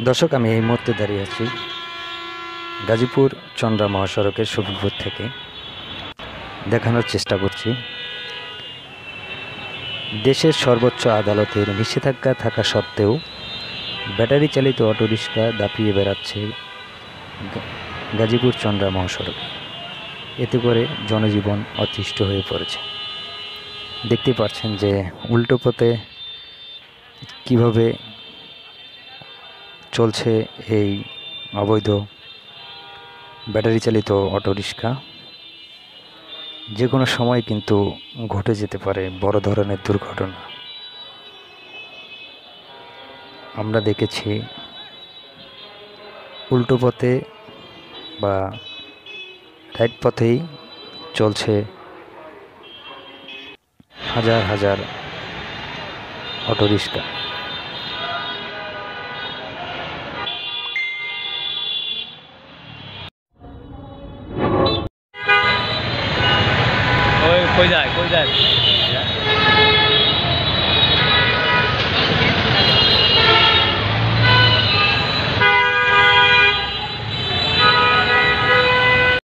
দর্শক, আমি এই মুহূর্তে দাঁড়িয়ে আছি গাজীপুর চন্দ্রা মহাসড়কের শফিপুর থেকে। দেখানোর চেষ্টা করছি দেশের সর্বোচ্চ আদালতের নিষেধাজ্ঞা থাকা সত্ত্বেও ব্যাটারি চালিত অটোরিক্সা দাপিয়ে বেড়াচ্ছে গাজীপুর চন্দ্রা মহাসড়কে। এতে করে জনজীবন অতিষ্ঠ হয়ে পড়েছে। দেখতে পাচ্ছেন যে উল্টো পথে কীভাবে চলছে এই অবৈধ ব্যাটারি চালিত অটোরিক্সা। যে কোনো সময় কিন্তু ঘটে যেতে পারে বড় ধরনের দুর্ঘটনা। আমরা দেখেছি উল্টো পথে বা রাইট পথেই চলছে হাজার হাজার অটোরিক্সা। কই যায়